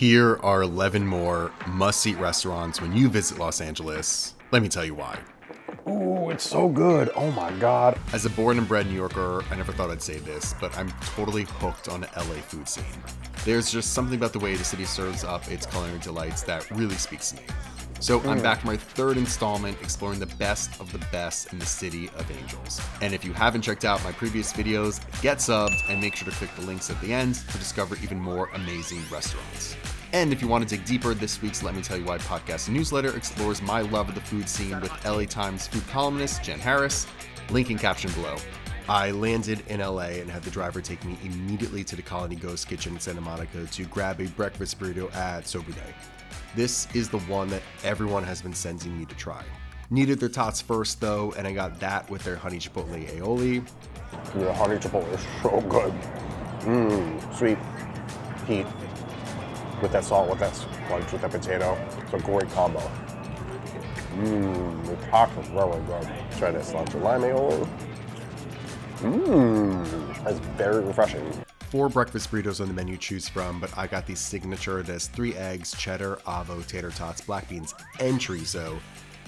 Here are 11 more must-eat restaurants when you visit Los Angeles. Let me tell you why. Ooh, it's so good. Oh my God. As a born and bred New Yorker, I never thought I'd say this, but I'm totally hooked on the LA food scene. There's just something about the way the city serves up its culinary delights that really speaks to me. So I'm back for my third installment exploring the best of the best in the City of Angels. And if you haven't checked out my previous videos, get subbed and make sure to click the links at the end to discover even more amazing restaurants. And if you want to dig deeper, this week's Let Me Tell You Why podcast and newsletter explores my love of the food scene with LA Times food columnist Jen Harris, link in caption below. I landed in LA and had the driver take me immediately to the Colony Ghost Kitchen in Santa Monica to grab a breakfast burrito at Sobu Day. This is the one that everyone has been sending me to try. Needed their tots first though, and I got that with their honey chipotle aioli. The honey chipotle is so good. Sweet heat with that salt, with that sponge, with that potato. It's a great combo. The tots is really good. Try this cilantro lime aioli. That's very refreshing. 4 breakfast burritos on the menu to choose from, but I got the signature that's 3 eggs, cheddar, avo, tater tots, black beans, and chorizo.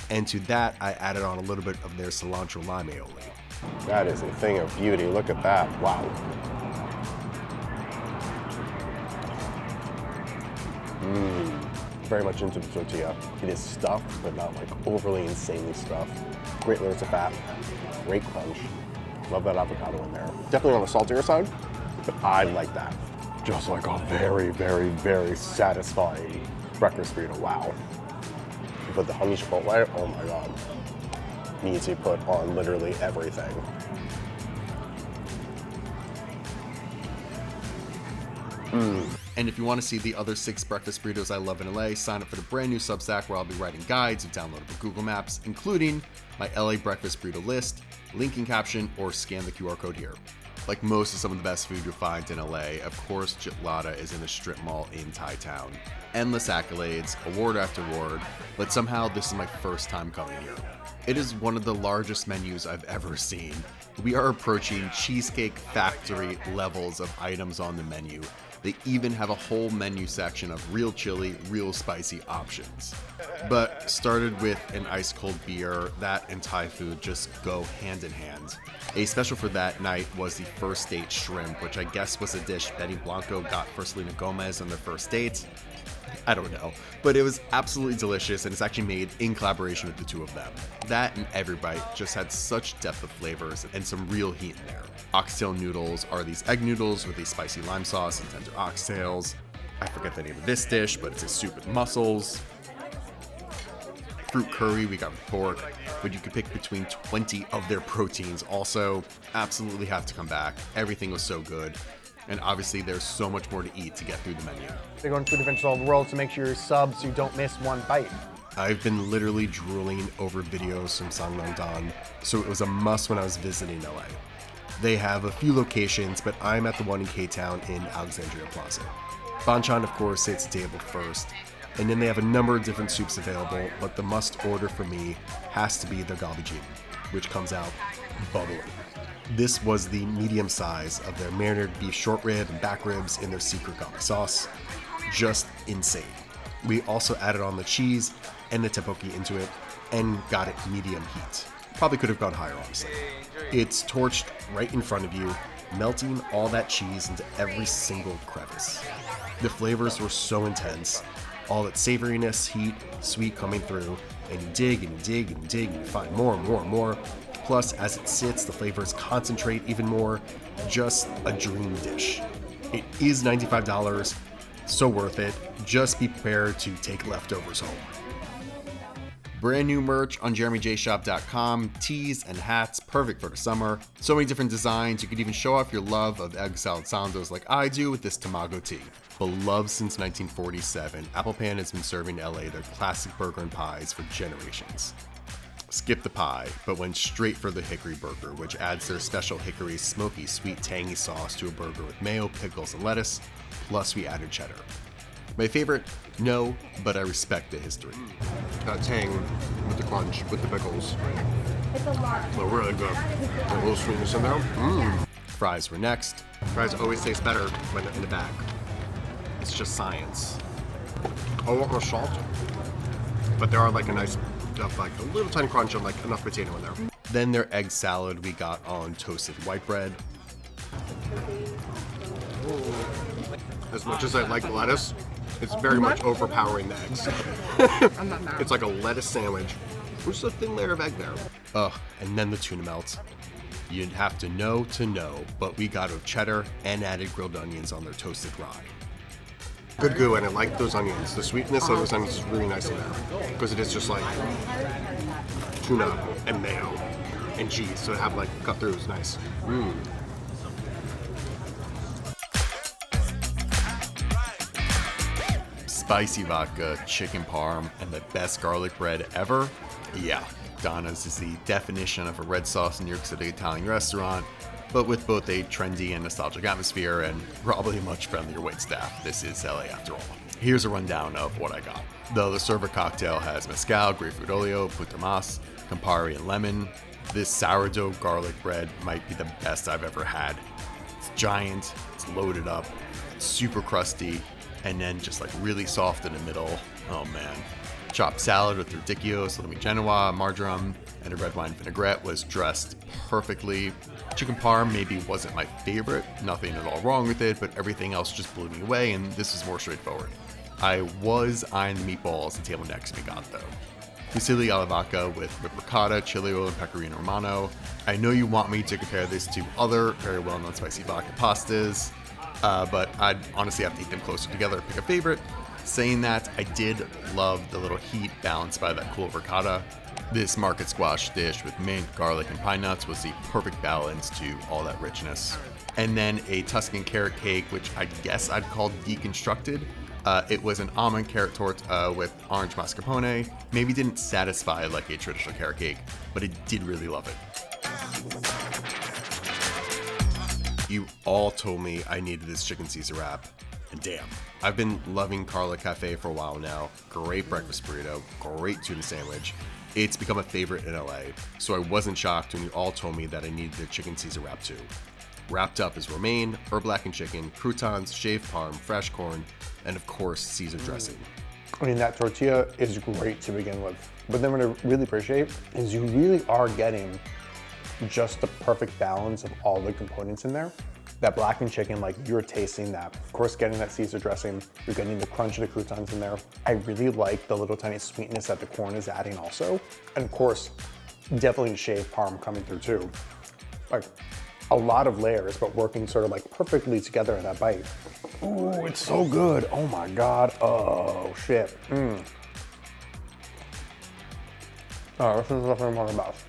And to that, I added on a little bit of their cilantro lime aioli. That is a thing of beauty. Look at that. Wow. Very much into the tortilla. It is stuffed, but not like overly insanely stuffed. Great layers of fat. Great crunch. Love that avocado in there. Definitely on the saltier side, but I like that. Just like a very, very, very satisfying breakfast burrito. Wow. You put the honey chipotle, oh my God. Needs to put on literally everything. And if you want to see the other 6 breakfast burritos I love in LA, sign up for the brand new Substack where I'll be writing guides of downloadable Google Maps, including my LA breakfast burrito list, link in caption, or scan the QR code here. Like most of some of the best food you'll find in LA, of course, Jitlada is in a strip mall in Thai Town. Endless accolades, award after award, but somehow this is my first time coming here. It is one of the largest menus I've ever seen. We are approaching Cheesecake Factory levels of items on the menu. They even have a whole menu section of real chili, real spicy options. But started with an ice cold beer, that and Thai food just go hand in hand. A special for that night was the first date shrimp, which I guess was a dish Benny Blanco got for Selena Gomez on their first date. I don't know, but it was absolutely delicious and it's actually made in collaboration with the two of them. That and every bite just had such depth of flavors and some real heat in there. Oxtail noodles are these egg noodles with a spicy lime sauce and tender oxtails. I forget the name of this dish, but it's a soup with mussels. Fruit curry we got with pork, but you could pick between 20 of their proteins also. Absolutely have to come back. Everything was so good. And obviously there's so much more to eat to get through the menu. They go on food adventures all over the world to make sure you're subbed so you don't miss one bite. I've been literally drooling over videos from Sun Nong Dan, so it was a must when I was visiting LA. They have a few locations, but I'm at the one in K-Town in Alexandria Plaza. Banchan, of course, sits table first, and then they have a number of different soups available, but the must order for me has to be their galbi, which comes out bubbling. This was the medium size of their marinated beef short rib and back ribs in their secret garlic sauce. Just insane. We also added on the cheese and the tteokbokki into it and got it medium heat. Probably could have gone higher, honestly. It's torched right in front of you, melting all that cheese into every single crevice. The flavors were so intense, all that savoriness, heat, sweet coming through, and you dig and you dig and you dig and you find more and more and more. Plus, as it sits, the flavors concentrate even more. Just a dream dish. It is $95, so worth it. Just be prepared to take leftovers home. Brand new merch on jeremyjshop.com, tees and hats, perfect for the summer. So many different designs. You could even show off your love of egg salad sandos like I do with this tamago tea. Beloved since 1947, Apple Pan has been serving LA their classic burger and pies for generations. Skip the pie, but went straight for the hickory burger, which adds their special hickory smoky, sweet, tangy sauce to a burger with mayo, pickles, and lettuce, plus we added cheddar. My favorite? No, but I respect the history. That tang with the crunch, with the pickles. It's a lot. They're really good. A little sweetness in there. Fries were next. Fries always taste better when they're in the bag. It's just science. I want more salt, but there are like a nice, like a little tiny crunch and like enough potato in there. Then their egg salad we got on toasted white bread. As much as I like lettuce, it's very much overpowering the eggs. It's like a lettuce sandwich. There's just a thin layer of egg there. Ugh, and then the tuna melt. You'd have to know, but we got with cheddar and added grilled onions on their toasted rye. Good goo, and I like those onions. The sweetness of those onions is really nice in there because it is just like tuna and mayo and cheese, so to have like cut through is nice. Spicy vodka, chicken parm, and the best garlic bread ever? Yeah, Donna's is the definition of a red sauce New York City Italian restaurant, but with both a trendy and nostalgic atmosphere and probably a much friendlier wait staff. This is LA after all. Here's a rundown of what I got. Though the server cocktail has mezcal, grapefruit oleo, puttamas, Campari, and lemon, this sourdough garlic bread might be the best I've ever had. It's giant, it's loaded up, it's super crusty, and then just like really soft in the middle. Oh man. Chopped salad with radicchio, salami genoa, marjoram, and a red wine vinaigrette was dressed perfectly. Chicken parm maybe wasn't my favorite, nothing at all wrong with it, but everything else just blew me away, and this is more straightforward. I was eyeing the meatballs the table next to me got though. Fusilli alla vodka with whipped ricotta, chili oil, and pecorino romano. I know you want me to compare this to other very well-known spicy vodka pastas, but I'd honestly have to eat them closer together, pick a favorite. Saying that, I did love the little heat balanced by that cool ricotta. This market squash dish with mint, garlic, and pine nuts was the perfect balance to all that richness. And then a Tuscan carrot cake, which I guess I'd call deconstructed. It was an almond carrot torte with orange mascarpone. Maybe didn't satisfy like a traditional carrot cake, but I did really love it. You all told me I needed this chicken Caesar wrap, and damn. I've been loving Carla Cafe for a while now. Great breakfast burrito, great tuna sandwich. It's become a favorite in LA, so I wasn't shocked when you all told me that I needed the chicken Caesar wrap too. Wrapped up is romaine, herb blackened chicken, croutons, shaved parm, fresh corn, and of course Caesar dressing. I mean, that tortilla is great to begin with, but then what I really appreciate is you really are getting just the perfect balance of all the components in there. That blackened chicken, like you're tasting that. Of course, getting that Caesar dressing, you're getting the crunch of the croutons in there. I really like the little tiny sweetness that the corn is adding also. And of course, definitely shaved parm coming through too. Like a lot of layers, but working sort of like perfectly together in that bite. Ooh, it's so good. Oh my God. Oh shit. Oh, this is definitely one of the best.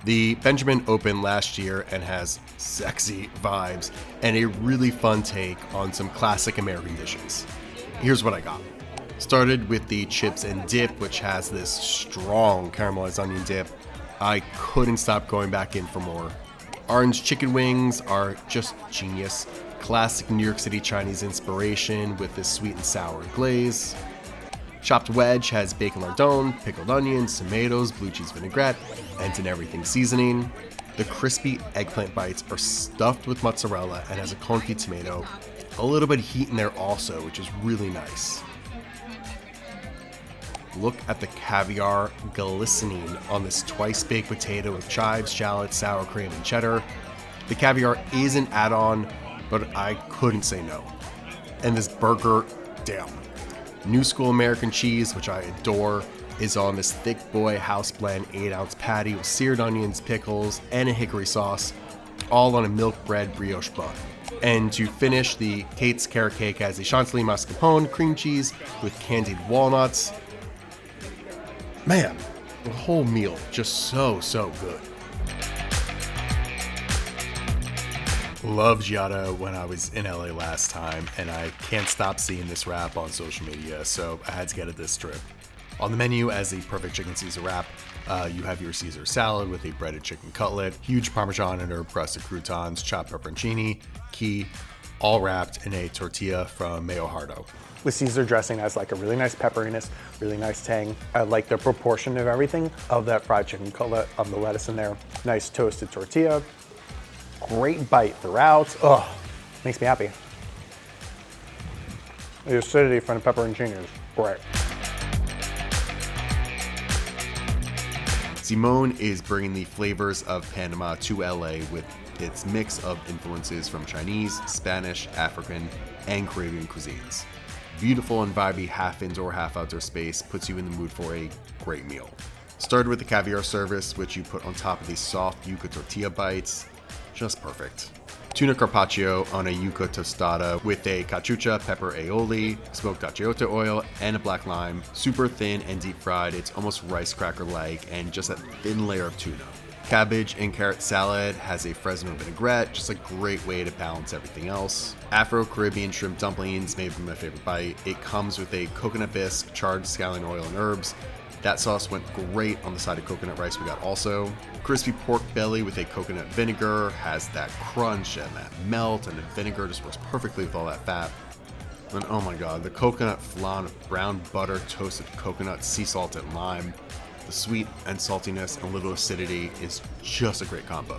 The Benjamin opened last year and has sexy vibes and a really fun take on some classic American dishes. Here's what I got. Started with the chips and dip, which has this strong caramelized onion dip. I couldn't stop going back in for more. Orange chicken wings are just genius. Classic New York City Chinese inspiration with this sweet and sour glaze. Chopped wedge has bacon lardon, pickled onions, tomatoes, blue cheese vinaigrette, and an everything seasoning. The crispy eggplant bites are stuffed with mozzarella and has a confit tomato. A little bit of heat in there also, which is really nice. Look at the caviar glistening on this twice-baked potato with chives, shallots, sour cream, and cheddar. The caviar is an add-on, but I couldn't say no. And this burger, damn. New School American cheese, which I adore, is on this thick boy house blend 8-ounce patty with seared onions, pickles, and a hickory sauce, all on a milk bread brioche bun. And to finish, the Kate's carrot cake has a chantilly mascarpone cream cheese with candied walnuts. Man, the whole meal just so good. Loved Ggiata when I was in LA last time, and I can't stop seeing this wrap on social media, so I had to get it this trip. On the menu as the perfect chicken Caesar wrap, you have your Caesar salad with a breaded chicken cutlet, huge Parmesan and herb crusted croutons, chopped pepperoncini, key, all wrapped in a tortilla from Mayo Hardo. The Caesar dressing has like a really nice pepperiness, really nice tang. I like the proportion of everything of that fried chicken cutlet, of the lettuce in there. Nice toasted tortilla. Great bite throughout. Oh, makes me happy. The acidity from the pepperoncini is great. Simone is bringing the flavors of Panama to LA with its mix of influences from Chinese, Spanish, African, and Caribbean cuisines. Beautiful and vibey half indoor, half outdoor space puts you in the mood for a great meal. Started with the caviar service, which you put on top of these soft yuca tortilla bites. Just perfect. Tuna carpaccio on a yuca tostada with a cachucha pepper aioli, smoked Ggiata oil, and a black lime. Super thin and deep fried. It's almost rice cracker-like, and just that thin layer of tuna. Cabbage and carrot salad has a Fresno vinaigrette, just a great way to balance everything else. Afro-Caribbean shrimp dumplings, maybe my favorite bite. It comes with a coconut bisque, charred scallion oil, and herbs. That sauce went great on the side of coconut rice we got also. Crispy pork belly with a coconut vinegar has that crunch and that melt, and the vinegar just works perfectly with all that fat. And oh my god, the coconut flan with brown butter, toasted coconut, sea salt, and lime. The sweet and saltiness and a little acidity is just a great combo.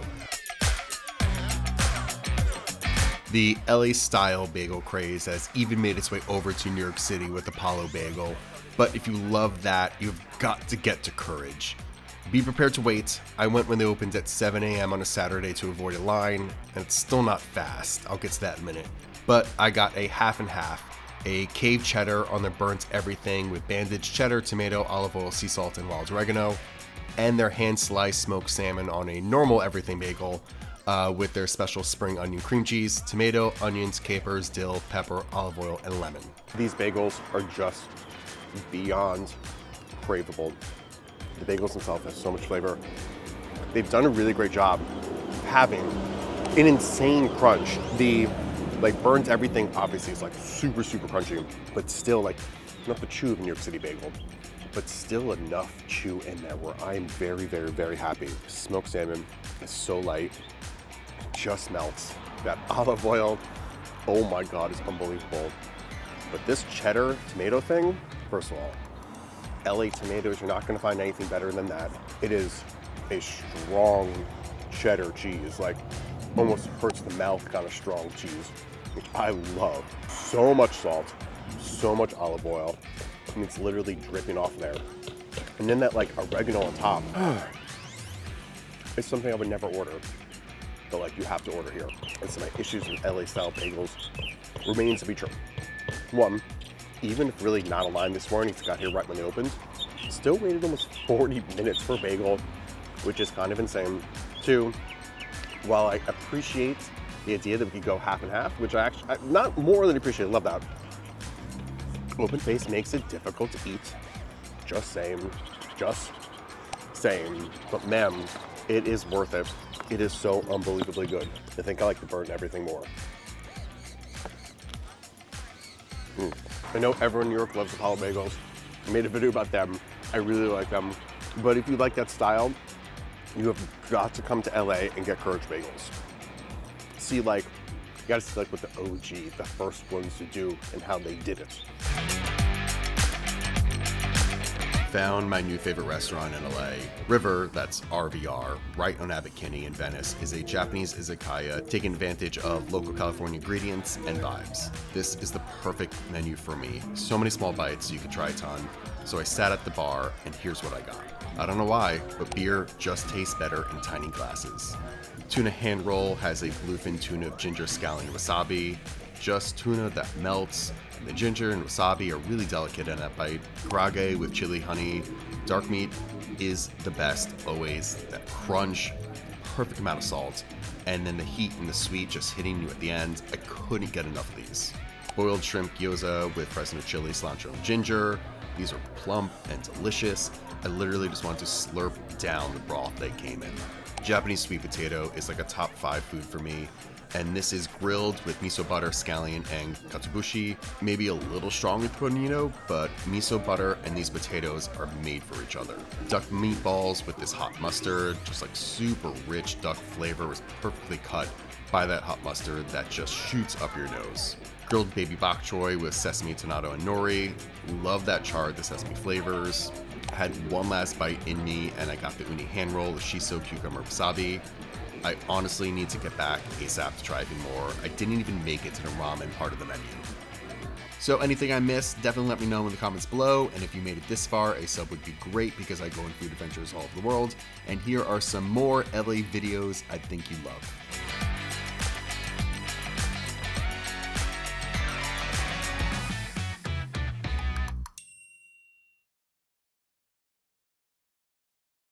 The LA style bagel craze has even made its way over to New York City with Apollo Bagel. But if you love that, you've got to get to Courage. Be prepared to wait. I went when they opened at 7 a.m. on a Saturday to avoid a line, and it's still not fast. I'll get to that in a minute. But I got a half and half, a cave cheddar on their burnt everything with bandaged cheddar, tomato, olive oil, sea salt, and wild oregano, and their hand-sliced smoked salmon on a normal everything bagel with their special spring onion cream cheese, tomato, onions, capers, dill, pepper, olive oil, and lemon. These bagels are just beyond craveable. The bagels themselves have so much flavor. They've done a really great job having an insane crunch. The burnt everything obviously is super crunchy, but still not the chew of a New York City bagel, but still enough chew in there where I'm very, very, very happy. Smoked salmon is so light, just melts. That olive oil, oh my god, is unbelievable. But this cheddar tomato thing, first of all, LA tomatoes, you're not gonna find anything better than that. It is a strong cheddar cheese, almost hurts the mouth kind of strong cheese, which I love. So much salt, so much olive oil, and it's literally dripping off there. And then that oregano on top. It's something I would never order, but you have to order here. And so my issues with LA style bagels remains to be true. One, even if really not a line this morning, it got here right when they opened, still waited almost 40 minutes for a bagel, which is kind of insane. Two, while I appreciate the idea that we could go half and half, which I not more than appreciate, I love that, open face makes it difficult to eat. Just saying. But man, it is worth it. It is so unbelievably good. I think I like the burnt everything more. I know everyone in New York loves Apollo Bagels. I made a video about them. I really like them. But if you like that style, you have got to come to LA and get Courage Bagels. See, you gotta see what the OG, the first ones to do and how they did it. Found my new favorite restaurant in LA. River, that's RVR, right on Abbot Kinney in Venice, is a Japanese izakaya taking advantage of local California ingredients and vibes. This is the perfect menu for me. So many small bites, you could try a ton. So I sat at the bar, and here's what I got. I don't know why, but beer just tastes better in tiny glasses. Tuna hand roll has a bluefin tuna of ginger, scallion, and wasabi. Just tuna that melts. The ginger and wasabi are really delicate in that bite. Karage with chili honey. Dark meat is the best, always. That crunch, perfect amount of salt, and then the heat and the sweet just hitting you at the end. I couldn't get enough of these. Boiled shrimp gyoza with Fresno chili, cilantro, and ginger. These are plump and delicious. I literally just want to slurp down the broth they came in. Japanese sweet potato is a top 5 food for me. And this is grilled with miso butter, scallion, and katsubushi. Maybe a little strong with tonino, but miso butter and these potatoes are made for each other. Duck meatballs with this hot mustard, just super rich duck flavor was perfectly cut by that hot mustard that just shoots up your nose. Grilled baby bok choy with sesame, tonado, and nori. Love that charred the sesame flavors. Had one last bite in me, and I got the uni hand roll with shiso, cucumber, wasabi. I honestly need to get back ASAP to try even more. I didn't even make it to the ramen part of the menu. So anything I missed, definitely let me know in the comments below, and if you made it this far, a sub would be great because I go on food adventures all over the world, and here are some more LA videos I think you love.